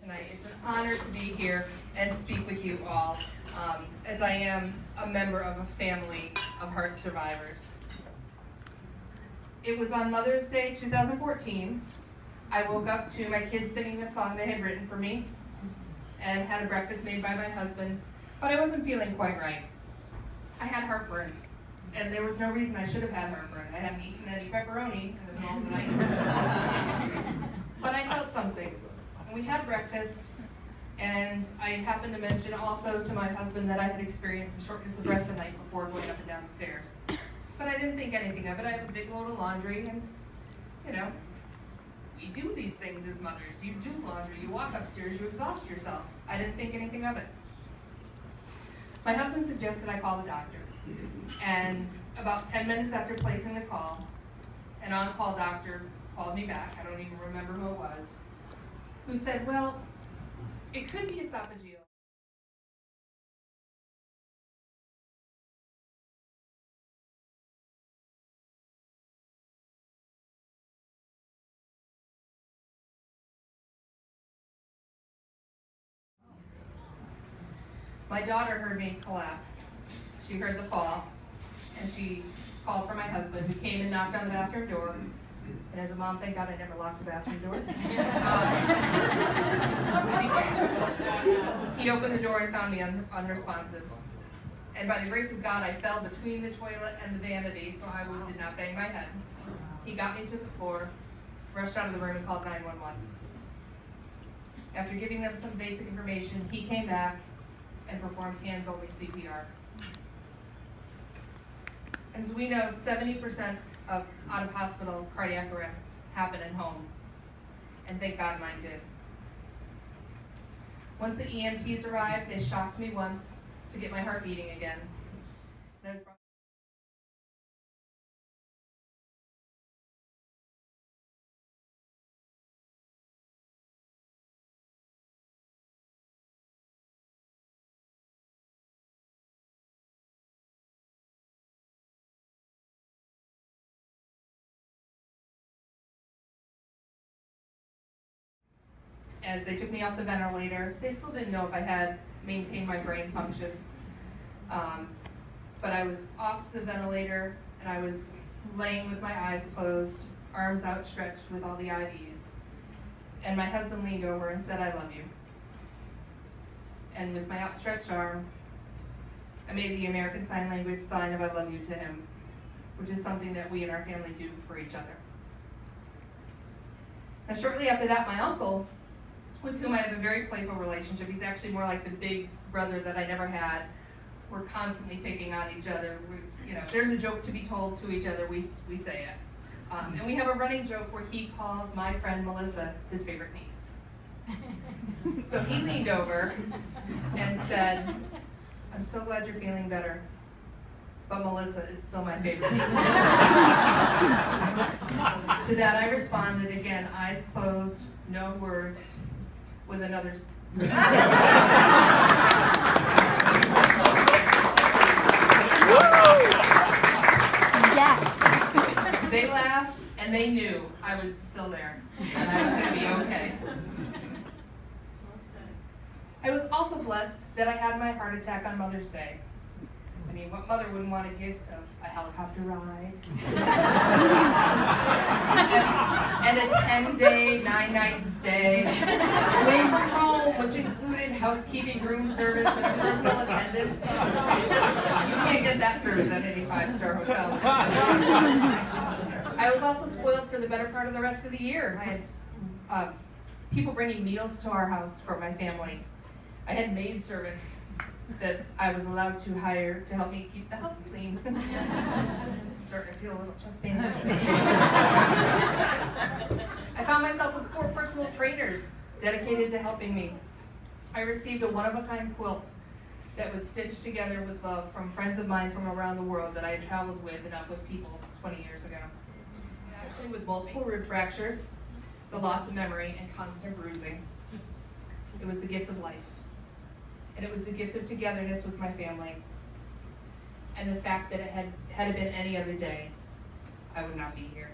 tonight. It's an honor to be here and speak with you all, as I am a member of a family of heart survivors. It was on Mother's Day 2014. I woke up to my kids singing a song they had written for me and had a breakfast made by my husband, but I wasn't feeling quite right. I had heartburn, and there was no reason I should have had heartburn. I hadn't eaten any pepperoni in the middle of the night. But I felt something. And we had breakfast, and I happened to mention also to my husband that I had experienced some shortness of breath the night before going up and down the stairs. But I didn't think anything of it. I have a big load of laundry, and, we do these things as mothers. You do laundry, you walk upstairs, you exhaust yourself. I didn't think anything of it. My husband suggested I call the doctor. And about 10 minutes after placing the call, an on-call doctor called me back, I don't even remember who it was, who said, well, it could be esophageal. My daughter heard me collapse. She heard the fall, and she called for my husband, who came and knocked on the bathroom door. And as a mom, thank God I never locked the bathroom door. He opened the door and found me unresponsive. And by the grace of God, I fell between the toilet and the vanity, so I did not bang my head. He got me to the floor, rushed out of the room, and called 911. After giving them some basic information, he came back and performed hands-only CPR. As we know, 70% of out-of-hospital cardiac arrests happen at home, and thank God mine did. Once the EMTs arrived, they shocked me once to get my heart beating again. And I was brought as they took me off the ventilator. They still didn't know if I had maintained my brain function. But I was off the ventilator, and I was laying with my eyes closed, arms outstretched with all the IVs. And my husband leaned over and said, "I love you." And with my outstretched arm, I made the American Sign Language sign of "I love you" to him, which is something that we in our family do for each other. Now, shortly after that, my uncle, with whom I have a very playful relationship, he's actually more like the big brother that I never had. We're constantly picking on each other. If there's a joke to be told to each other, we say it. And we have a running joke where he calls my friend Melissa his favorite niece. So he leaned over and said, "I'm so glad you're feeling better, but Melissa is still my favorite niece." To that I responded again, eyes closed, no words, with another. Yes. They laughed, and they knew I was still there, and I was going to be okay. I was also blessed that I had my heart attack on Mother's Day. I mean, what mother wouldn't want a gift of a helicopter ride? and a 10-day, 9-night stay away from home, which included housekeeping, room service, and a personal attendant. You can't get that service at any 5-star hotel. I was also spoiled for the better part of the rest of the year. I had people bringing meals to our house for my family. I had maid service that I was allowed to hire to help me keep the house clean. Starting to feel a little chest pain. I found myself with 4 personal trainers dedicated to helping me. I received a one-of-a-kind quilt that was stitched together with love from friends of mine from around the world that I had traveled with and up with people 20 years ago. Actually, with multiple rib fractures, the loss of memory, and constant bruising. It was the gift of life. And it was the gift of togetherness with my family. And the fact that had it been any other day, I would not be here.